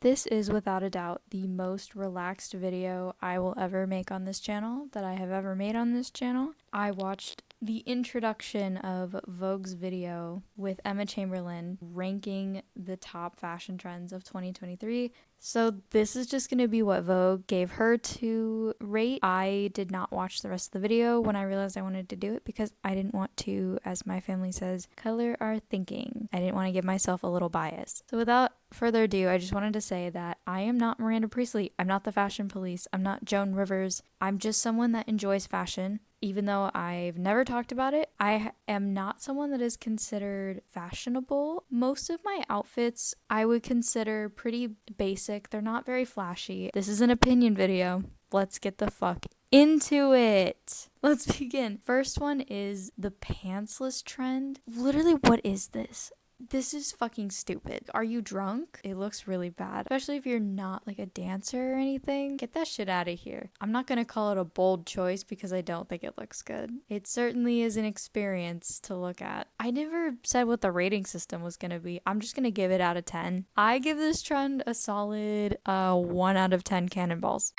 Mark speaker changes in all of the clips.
Speaker 1: This is without a doubt the most relaxed video I will ever make on this channel, that I have ever made on this channel. I watched the introduction of Vogue's video with Emma Chamberlain ranking the top fashion trends of 2023. So this is just going to be what Vogue gave her to rate. I did not watch the rest of the video when I realized I wanted to do it because I didn't want to, as my family says, color our thinking. I didn't want to give myself a little bias. So without further ado, I just wanted to say that I am not Miranda Priestley. I'm not the fashion police. I'm not Joan Rivers. I'm just someone that enjoys fashion. Even though I've never talked about it, I am not someone that is considered fashionable. Most of my outfits I would consider pretty basic. They're not very flashy. This is an opinion video. Let's get the fuck into it. Let's begin. First one is the pantsless trend. Literally, what is this? This is fucking stupid. Are you drunk? It looks really bad. Especially if you're not like a dancer or anything. Get that shit out of here. I'm not gonna call it a bold choice because I don't think it looks good. It certainly is an experience to look at. I never said what the rating system was gonna be. I'm just gonna give it out of 10. I give this trend a solid 1 out of 10 cannonballs.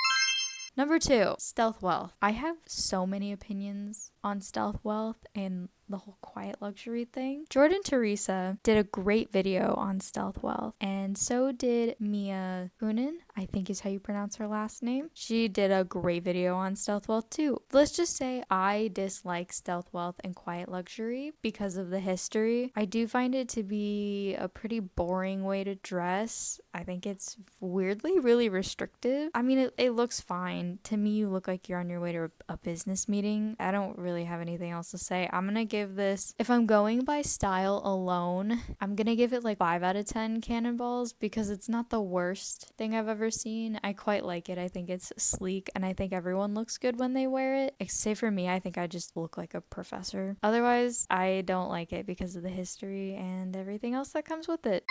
Speaker 1: Number 2, stealth wealth. I have so many opinions on stealth wealth and the whole quiet luxury thing. Jordan Teresa did a great video on stealth wealth, and so did Mia Kunin, I think is how you pronounce her last name. She did a great video on stealth wealth too. Let's just say I dislike stealth wealth and quiet luxury because of the history. I do find it to be a pretty boring way to dress. I think it's weirdly really restrictive. I mean, it looks fine. To me, you look like you're on your way to a business meeting. I don't really have anything else to say. I'm gonna give this, if I'm going by style alone, I'm gonna give it like 5 out of 10 cannonballs because it's not the worst thing I've ever seen. I quite like it. I think it's sleek and I think everyone looks good when they wear it. Except for me, I think I just look like a professor. Otherwise, I don't like it because of the history and everything else that comes with it.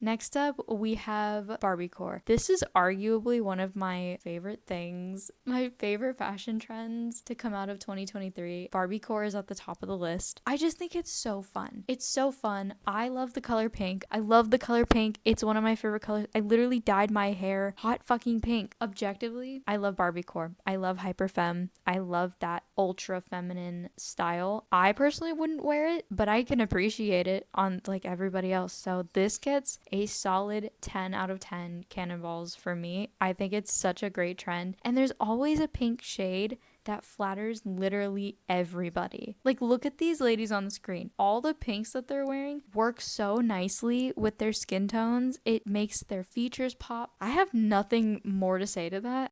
Speaker 1: Next up, we have Barbiecore. This is arguably one of my favorite things, my favorite fashion trends to come out of 2023. Barbiecore is at the top of the list. I just think it's so fun. It's so fun. I love the color pink. I love the color pink. It's one of my favorite colors. I literally dyed my hair hot fucking pink. Objectively, I love Barbiecore. I love hyperfemme. I love that ultra feminine style. I personally wouldn't wear it, but I can appreciate it on like everybody else. So this gets a solid 10 out of 10 cannonballs for me. I think it's such a great trend. And there's always a pink shade that flatters literally everybody. Like, look at these ladies on the screen. All the pinks that they're wearing work so nicely with their skin tones. It makes their features pop. I have nothing more to say to that.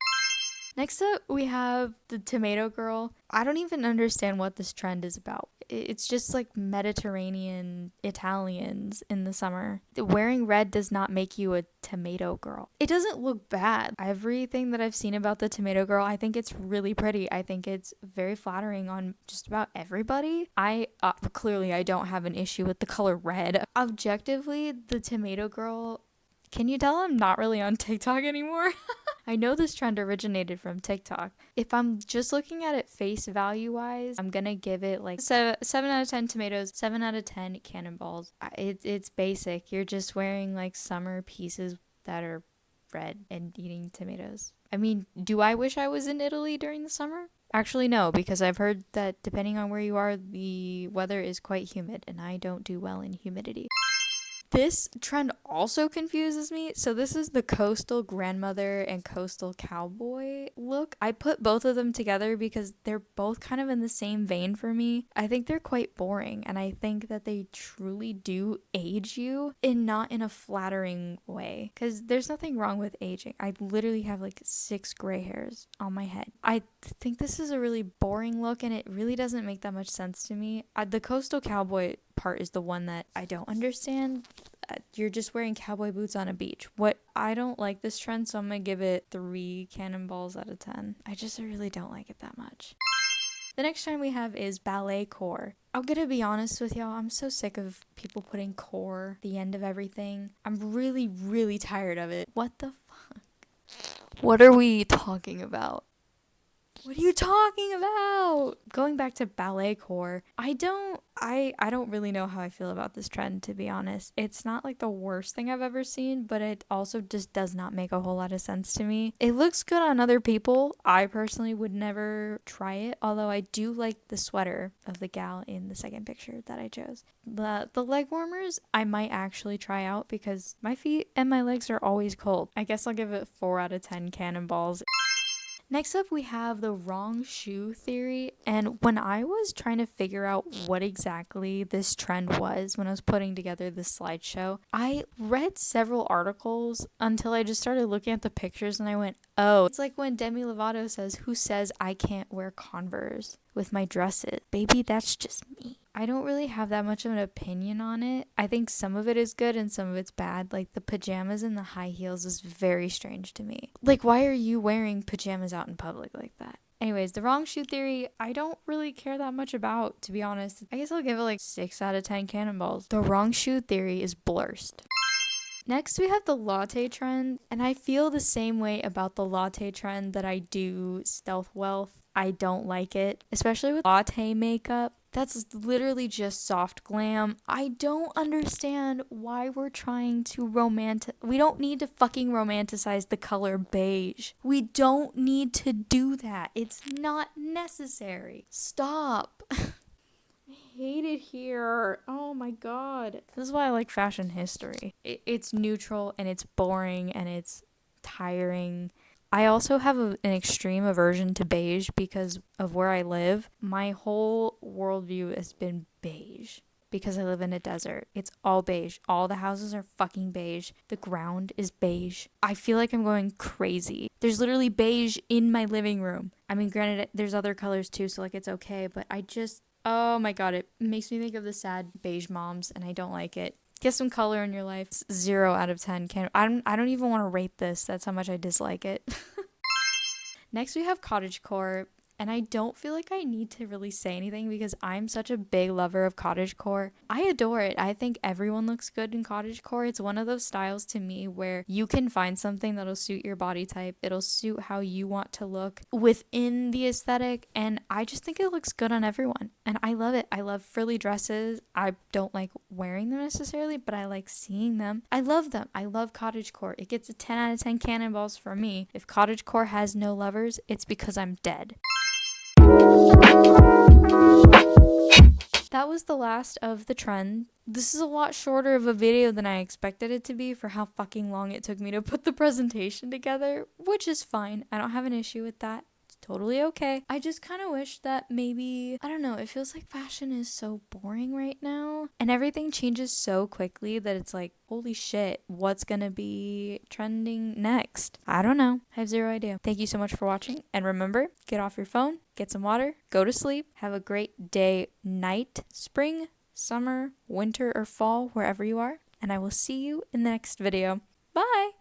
Speaker 1: Next up, we have the Tomato Girl. I don't even understand what this trend is about. It's just like Mediterranean Italians in the summer. Wearing red does not make you a tomato girl. It doesn't look bad. Everything that I've seen about the Tomato Girl, I think it's really pretty. I think it's very flattering on just about everybody. Clearly I don't have an issue with the color red. Objectively, the Tomato Girl, can you tell I'm not really on TikTok anymore? I know this trend originated from TikTok. If I'm just looking at it face value wise, I'm gonna give it like 7 out of 10 tomatoes, 7 out of 10 cannonballs. It's basic. You're just wearing like summer pieces that are red and eating tomatoes. I mean, do I wish I was in Italy during the summer? Actually, no, because I've heard that depending on where you are, the weather is quite humid, and I don't do well in humidity. This trend also confuses me. So this is the coastal grandmother and coastal cowboy look. I put both of them together because they're both kind of in the same vein for me. I think they're quite boring, and I think that they truly do age you, and not in a flattering way, because there's nothing wrong with aging. I literally have like 6 gray hairs on my head. I think this is a really boring look, and it really doesn't make that much sense to me. The coastal cowboy part is the one that I don't understand. You're just wearing cowboy boots on a beach. I don't like this trend, so I'm gonna give it 3 cannonballs out of 10. I really don't like it that much. The next trend we have is ballet core. I'm gonna be honest with y'all, I'm so sick of people putting core at the end of everything. I'm really, really tired of it. What the fuck? What are we talking about? What are you talking about? Going back to ballet core, I don't really know how I feel about this trend, to be honest. It's not like the worst thing I've ever seen, but it also just does not make a whole lot of sense to me. It looks good on other people. I personally would never try it, although I do like the sweater of the gal in the second picture that I chose. The leg warmers I might actually try out because my feet and my legs are always cold. I guess I'll give it 4 out of 10 cannonballs. Next up, we have the wrong shoe theory. And when I was trying to figure out what exactly this trend was when I was putting together this slideshow, I read several articles until I just started looking at the pictures and I went, oh, it's like when Demi Lovato says, who says I can't wear Converse with my dresses? Baby, that's just me. I don't really have that much of an opinion on it. I think some of it is good and some of it's bad. Like the pajamas and the high heels is very strange to me. Like, why are you wearing pajamas out in public like that? Anyways, the wrong shoe theory, I don't really care that much about, to be honest. I guess I'll give it like 6 out of 10 cannonballs. The wrong shoe theory is blurst. Next, we have the latte trend, and I feel the same way about the latte trend that I do stealth wealth. I don't like it, especially with latte makeup. That's literally just soft glam. I don't understand why we're trying to we don't need to fucking romanticize the color beige. We don't need to do that. It's not necessary. Stop. Hate it here. Oh my god. This is why I like fashion history. It's neutral and it's boring and it's tiring. I also have an extreme aversion to beige because of where I live. My whole worldview has been beige because I live in a desert. It's all beige. All the houses are fucking beige. The ground is beige. I feel like I'm going crazy. There's literally beige in my living room. I mean, granted, there's other colors too, so like it's okay, but oh my god, it makes me think of the sad beige moms and I don't like it. Get some color in your life. It's 0 out of 10. I don't even want to rate this. That's how much I dislike it. Next, we have cottagecore. And I don't feel like I need to really say anything because I'm such a big lover of cottagecore. I adore it. I think everyone looks good in cottagecore. It's one of those styles to me where you can find something that'll suit your body type. It'll suit how you want to look within the aesthetic. And I just think it looks good on everyone. And I love it. I love frilly dresses. I don't like wearing them necessarily, but I like seeing them. I love them. I love cottagecore. It gets a 10 out of 10 cannonballs for me. If cottagecore has no lovers, it's because I'm dead. That was the last of the trend. This is a lot shorter of a video than I expected it to be for how fucking long it took me to put the presentation together, which is fine. I don't have an issue with that. It's totally okay. I just kind of wish that maybe, I don't know, it feels like fashion is so boring right now and everything changes so quickly that it's like, holy shit, what's gonna be trending next? I don't know. I have 0 idea. Thank you so much for watching. And remember, get off your phone, get some water, go to sleep, have a great day, night, spring, summer, winter, or fall, wherever you are. And I will see you in the next video. Bye!